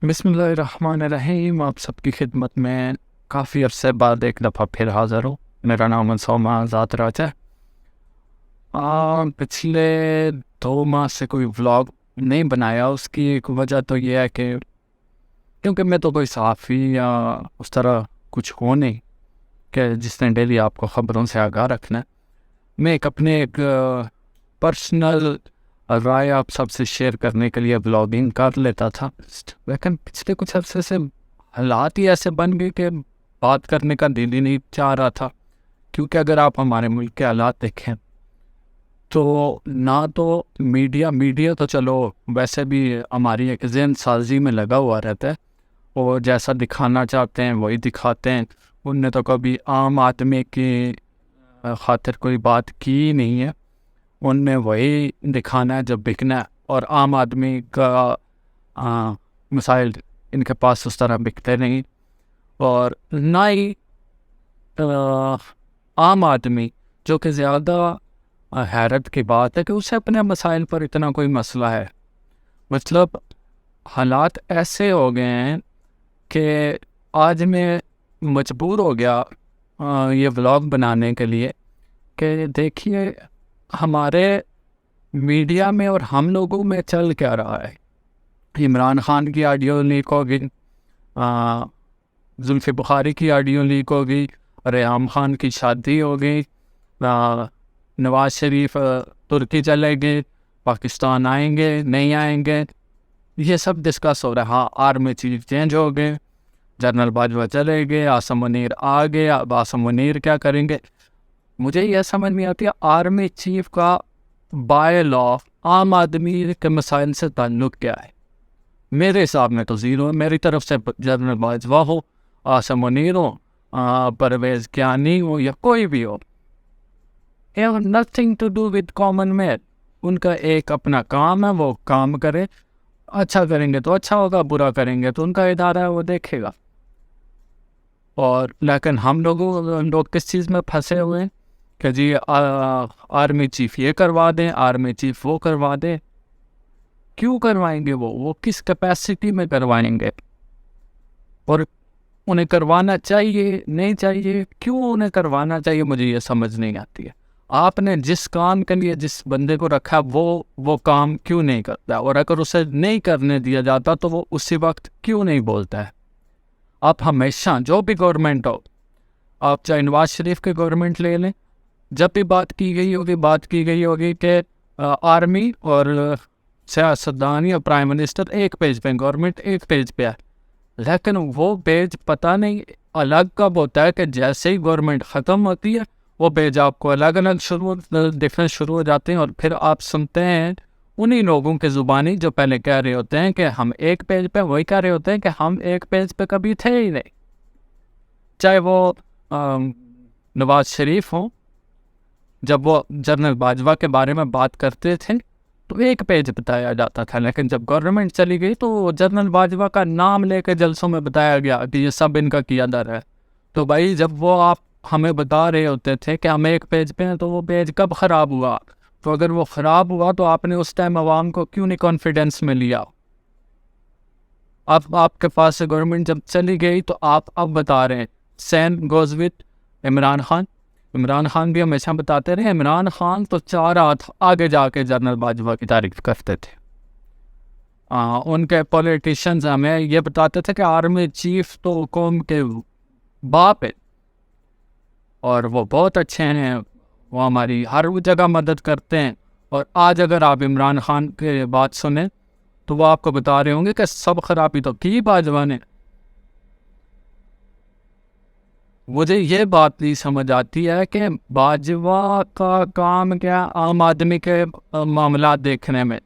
بسم اللہ الرحمن الرحیم. آپ سب کی خدمت میں کافی عرصے بعد ایک دفعہ پھر حاضر ہوں. میرا نام منصور آزاد راج ہے. پچھلے 2 ماہ سے کوئی ولاگ نہیں بنایا. اس کی ایک وجہ تو یہ ہے کہ کیونکہ میں تو کوئی صحافی یا اس طرح کچھ ہو نہیں کہ جس نے ڈیلی آپ کو خبروں سے آگاہ رکھنا ہے. میں اپنے ایک پرسنل رائے آپ سب سے شیئر کرنے کے لیے بلاگنگ کر لیتا تھا. لیکن پچھلے کچھ عرصے سے حالات ہی ایسے بن گئے کہ بات کرنے کا دل ہی نہیں چاہ رہا تھا. کیونکہ اگر آپ ہمارے ملک کے حالات دیکھیں تو نہ تو میڈیا تو چلو ویسے بھی ہماری ایک ذہن سازی میں لگا ہوا رہتا ہے. وہ جیسا دکھانا چاہتے ہیں وہی دکھاتے ہیں. ان نے تو کبھی عام آدمی کی خاطر کوئی بات کی ہی نہیں ہے. ان نے وہی دکھانا ہے جب بکنا ہے, اور عام آدمی کا مسائل ان کے پاس اس طرح بکتے نہیں. اور نہ ہی عام آدمی, جو کہ زیادہ حیرت کی بات ہے کہ اسے اپنے مسائل پر اتنا کوئی مسئلہ ہے. مطلب حالات ایسے ہو گئے ہیں کہ آج میں مجبور ہو گیا یہ ولاگ بنانے کے لیے کہ دیکھیے ہمارے میڈیا میں اور ہم لوگوں میں چل کیا رہا ہے. عمران خان کی آڈیو لیک ہو گئی, زلفی بخاری کی آڈیو لیک ہو گئی, ریحام خان کی شادی ہو گئی, نواز شریف ترکی چلے گئے, پاکستان آئیں گے نہیں آئیں گے, یہ سب ڈسکس ہو رہا ہے. ہاں, آرمی چیف چینج ہو گئے, جنرل باجوہ چلے گئے, عاصم منیر آ گئے. اب عاصم منیر کیا کریں گے مجھے یہ سمجھ نہیں آتی. آرمی چیف کا بائی لا عام آدمی کے مسائل سے تعلق کیا ہے؟ میرے حساب میں تو زیرو ہے. میری طرف سے جنرل باجوہ ہو, عاصم منیر ہو, پرویز کیانی ہو, یا کوئی بھی ہو, nothing to do with common man. ان کا ایک اپنا کام ہے, وہ کام کرے. اچھا کریں گے تو اچھا ہوگا, برا کریں گے تو ان کا ادارہ ہے, وہ دیکھے گا. اور لیکن ہم لوگ کس چیز میں پھنسے ہوئے ہیں کہ جی آرمی چیف یہ کروا دیں, آرمی چیف وہ کروا دیں. کیوں کروائیں گے؟ وہ کس کیپیسٹی میں کروائیں گے؟ اور انہیں کروانا چاہیے نہیں چاہیے؟ کیوں انہیں کروانا چاہیے مجھے یہ سمجھ نہیں آتی ہے. آپ نے جس کام کے لیے جس بندے کو رکھا وہ کام کیوں نہیں کرتا؟ اور اگر اسے نہیں کرنے دیا جاتا تو وہ اسی وقت کیوں نہیں بولتا ہے؟ آپ ہمیشہ جو بھی گورنمنٹ ہو, آپ چاہے نواز شریف کے گورنمنٹ لے لیں, جب بھی بات کی گئی ہوگی کہ آرمی اور سیاستدان یا پرائم منسٹر ایک پیج پہ, گورنمنٹ ایک پیج پہ ہے. لیکن وہ پیج پتہ نہیں الگ کب ہوتا ہے کہ جیسے ہی گورنمنٹ ختم ہوتی ہے وہ پیج آپ کو الگ دکھنا شروع ہو جاتے ہیں. اور پھر آپ سنتے ہیں انہی لوگوں کے زبانی جو پہلے کہہ رہے ہوتے ہیں کہ ہم ایک پیج پہ, وہی کہہ رہے ہوتے ہیں کہ ہم ایک پیج پہ کبھی تھے ہی نہیں. چاہے وہ نواز شریف ہوں, جب وہ جنرل باجوہ کے بارے میں بات کرتے تھے تو ایک پیج بتایا جاتا تھا, لیکن جب گورنمنٹ چلی گئی تو جنرل باجوہ کا نام لے کے جلسوں میں بتایا گیا کہ یہ سب ان کا کیا در ہے. تو بھائی جب وہ آپ ہمیں بتا رہے ہوتے تھے کہ ہم ایک پیج پہ ہیں تو وہ پیج کب خراب ہوا؟ تو اگر وہ خراب ہوا تو آپ نے اس ٹائم عوام کو کیوں نہیں کانفیڈنس میں لیا؟ اب آپ کے پاس سے گورنمنٹ جب چلی گئی تو آپ اب بتا رہے ہیں سین گوز وتھ عمران خان. عمران خان بھی ہمیشہ بتاتے رہے, عمران خان تو 4 ہاتھ آگے جا کے جنرل باجوہ کی تعریف کرتے تھے. ان کے پولیٹیشنز ہمیں یہ بتاتے تھے کہ آرمی چیف تو قوم کے باپ ہے اور وہ بہت اچھے ہیں, وہ ہماری ہر جگہ مدد کرتے ہیں. اور آج اگر آپ عمران خان کی بات سنیں تو وہ آپ کو بتا رہے ہوں گے کہ سب خرابی تو کی باجوہ نے. مجھے یہ بات نہیں سمجھ آتی ہے کہ باجوہ کا کام کیا عام آدمی کے معاملات دیکھنے میں؟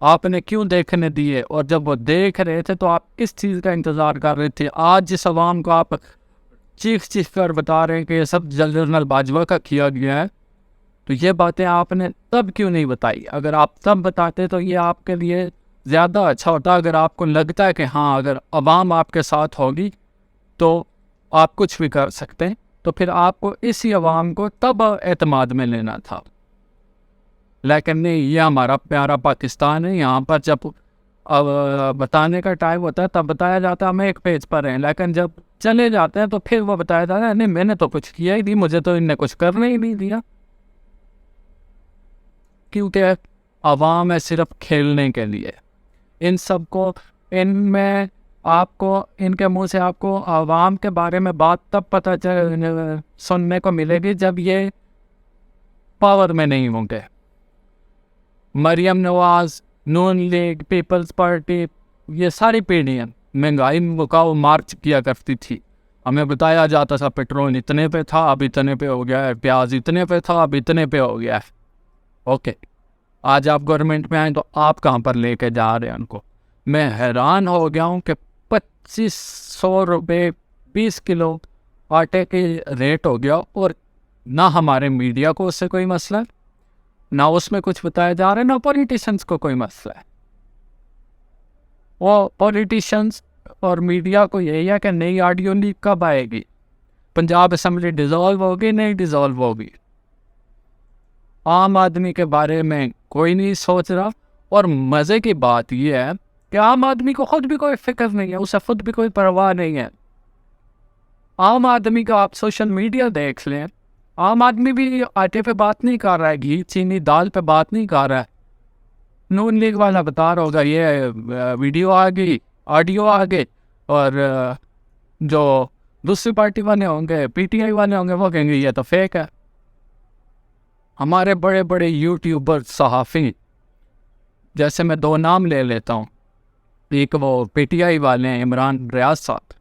آپ نے کیوں دیکھنے دیے؟ اور جب وہ دیکھ رہے تھے تو آپ کس چیز کا انتظار کر رہے تھے؟ آج جس عوام کو آپ چیخ کر بتا رہے ہیں کہ یہ سب جنرل باجوہ کا کیا گیا ہے, تو یہ باتیں آپ نے تب کیوں نہیں بتائی؟ اگر آپ تب بتاتے تو یہ آپ کے لیے زیادہ اچھا ہوتا. اگر آپ کو لگتا ہے کہ ہاں اگر عوام آپ کے ساتھ ہوگی تو آپ کچھ بھی کر سکتے ہیں, تو پھر آپ کو اسی عوام کو تب اعتماد میں لینا تھا. لیکن نہیں, یہ ہمارا پیارا پاکستان ہے. یہاں پر جب بتانے کا ٹائم ہوتا ہے تب بتایا جاتا ہے ہم ایک پیج پر ہیں، لیکن جب چلے جاتے ہیں تو پھر وہ بتایا جاتا ہے نہیں میں نے تو کچھ کیا ہی نہیں، مجھے تو ان نے کچھ کرنے ہی نہیں دیا. کیونکہ عوام ہے صرف کھیلنے کے لیے. ان سب کو ان میں آپ کو ان کے منہ سے آپ کو عوام کے بارے میں بات تب پتہ سننے کو ملے گی جب یہ پاور میں نہیں ہوں گے. مریم نواز، نون لیگ، پیپلز پارٹی، یہ ساری پیڑھیاں مہنگائی مکاؤ مارچ کیا کرتی تھی. ہمیں بتایا جاتا تھا پیٹرول اتنے پہ تھا اب اتنے پہ ہو گیا ہے، پیاز اتنے پہ تھا اب اتنے پہ ہو گیا ہے. اوکے، آج آپ گورنمنٹ میں آئیں تو آپ کہاں پر لے کے جا رہے ہیں ان کو؟ میں حیران ہو گیا ہوں کہ 2500 روپے 20 کلو آٹے کے ریٹ ہو گیا، اور نہ ہمارے میڈیا کو اس سے کوئی مسئلہ، نہ اس میں کچھ بتایا جا رہا ہے، نہ پولیٹیشنز کو کوئی مسئلہ ہے. وہ پولیٹیشنز اور میڈیا کو یہی ہے کہ نئی آڈیو لیک کب آئے گی، پنجاب اسمبلی ڈیزالو ہوگی نہیں ڈیزالو ہوگی. عام آدمی کے بارے میں کوئی نہیں سوچ رہا. اور مزے کی بات یہ ہے کہ عام آدمی کو خود بھی کوئی فکر نہیں ہے، اسے خود بھی کوئی پرواہ نہیں ہے. عام آدمی کا آپ سوشل میڈیا دیکھ لیں، عام آدمی بھی آٹے پہ بات نہیں کر رہا ہے، گھی چینی دال پہ بات نہیں کر رہا ہے. نون لیگ والا بتا رہا ہوگا یہ ویڈیو آ گئی، آڈیو آ گئی، اور جو دوسری پارٹی والے ہوں گے، پی ٹی آئی والے ہوں گے، وہ کہیں گے یہ تو فیک ہے. ہمارے بڑے بڑے یوٹیوبر صحافی، جیسے میں 2 نام لے لیتا ہوں، ایک وہ پی ٹی آئی والے ہیں عمران ریاض صاحب،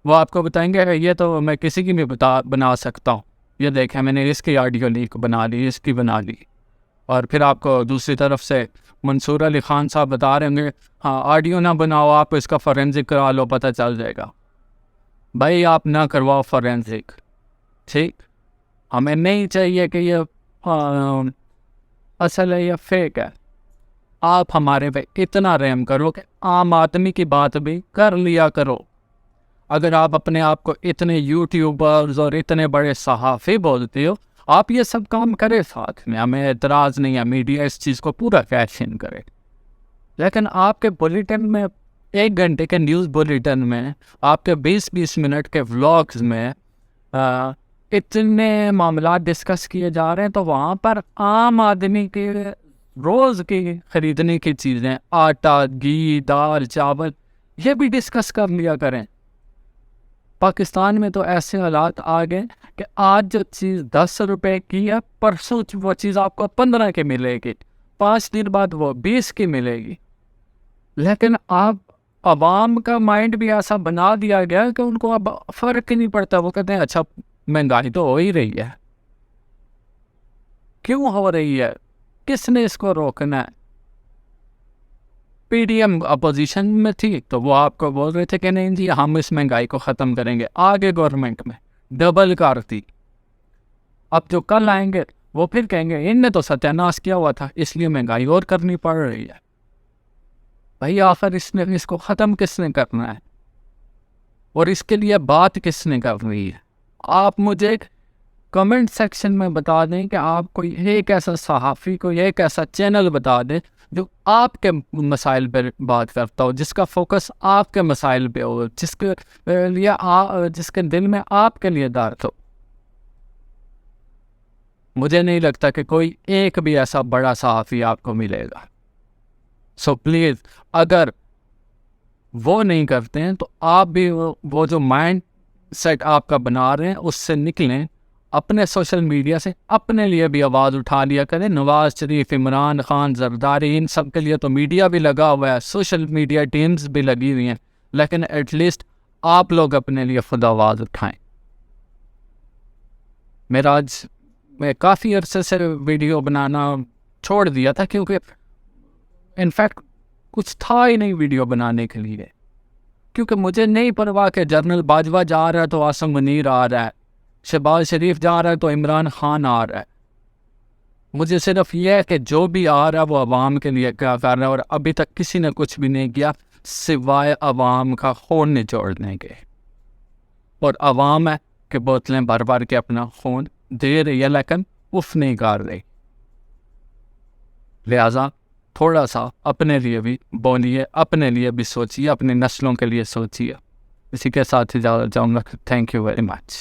وہ آپ کو بتائیں گے یہ تو میں کسی کی بھی بنا سکتا ہوں، یہ دیکھیں میں نے اس کی آڈیو لیک بنا لی، اس کی بنا لی. اور پھر آپ کو دوسری طرف سے منصور علی خان صاحب بتا رہے ہوں گے ہاں آڈیو نہ بناؤ، آپ اس کا فورینزک کرا لو پتہ چل جائے گا. بھائی آپ نہ کرواؤ فورینزک، ٹھیک؟ ہمیں نہیں چاہیے کہ یہ اصل ہے یا فیک ہے. آپ ہمارے پہ اتنا رحم کرو کہ عام آدمی کی بات بھی کر لیا کرو. اگر آپ اپنے آپ کو اتنے یوٹیوبرز اور اتنے بڑے صحافی بولتے ہو، آپ یہ سب کام کرے ساتھ میں، ہمیں اعتراض نہیں ہے، میڈیا اس چیز کو پورا کیش ان کرے. لیکن آپ کے بلیٹن میں 1 گھنٹے کے نیوز بلیٹن میں، آپ کے 20 منٹ کے ولاگز میں اتنے معاملات ڈسکس کیے جا رہے ہیں، تو وہاں پر عام آدمی کے روز کی خریدنے کی چیزیں، آٹا، گھی، دال، چاول، یہ بھی ڈسکس کر لیا کریں. پاکستان میں تو ایسے حالات آ گئے کہ آج جو چیز 10 روپے کی ہے، پرسوں وہ چیز آپ کو 15 کی ملے گی، 5 دن بعد وہ 20 کی ملے گی. لیکن آپ عوام کا مائنڈ بھی ایسا بنا دیا گیا کہ ان کو اب فرق ہی نہیں پڑتا. وہ کہتے ہیں اچھا مہنگائی تو ہو ہی رہی ہے، کیوں ہو رہی ہے، کس نے اس کو روکنا ہے؟ پی ڈی ایم اپوزیشن میں تھی تو وہ آپ کو بول رہے تھے کہ نہیں جی ہم اس مہنگائی کو ختم کریں گے، آگے گورنمنٹ میں ڈبل کرتی. اب جو کل آئیں گے وہ پھر کہیں گے ان نے تو ستیہ ناش کیا ہوا تھا اس لیے مہنگائی اور کرنی پڑ رہی ہے. بھائی آخر اس کو ختم کس نے کرنا ہے، اور اس کے لیے بات کس نے کر رہی ہے؟ آپ مجھے کمنٹ سیکشن میں بتا دیں کہ آپ کو ایک ایسا صحافی، کوئی ایک ایسا چینل بتا دیں جو آپ کے مسائل پہ بات کرتا ہو، جس کا فوکس آپ کے مسائل پہ ہو، جس کے دل میں آپ کے لیے درد ہو. مجھے نہیں لگتا کہ کوئی ایک بھی ایسا بڑا صحافی آپ کو ملے گا. سو پلیز اگر وہ نہیں کرتے ہیں تو آپ بھی وہ جو مائنڈ سیٹ آپ کا بنا رہے ہیں اس سے نکلیں، اپنے سوشل میڈیا سے اپنے لیے بھی آواز اٹھا لیا کریں. نواز شریف، عمران خان، زرداری، ان سب کے لیے تو میڈیا بھی لگا ہوا ہے، سوشل میڈیا ٹیمز بھی لگی ہوئی ہیں، لیکن ایٹ لیسٹ آپ لوگ اپنے لیے خود آواز اٹھائیں. میں کافی عرصے سے ویڈیو بنانا چھوڑ دیا تھا کیونکہ انفیکٹ کچھ تھا ہی نہیں ویڈیو بنانے کے لیے، کیونکہ مجھے نہیں پرواہ کہ جنرل باجوہ جا رہا ہے تو عاصم منیر آ رہا ہے، شہباز شریف جا رہا ہے تو عمران خان آ رہا ہے. مجھے صرف یہ ہے کہ جو بھی آ رہا ہے وہ عوام کے لیے کیا کر رہا ہے، اور ابھی تک کسی نے کچھ بھی نہیں کیا سوائے عوام کا خون نچوڑنے کے. اور عوام ہے کہ بوتلیں بھر بھر کے اپنا خون دے رہی ہے لیکن اف نہیں کر رہی. لہٰذا تھوڑا سا اپنے لیے بھی بولیے، اپنے لیے بھی سوچیے، اپنی نسلوں کے لیے سوچیے. اسی کے ساتھ اجازت چاہوں گا. Thank you very much.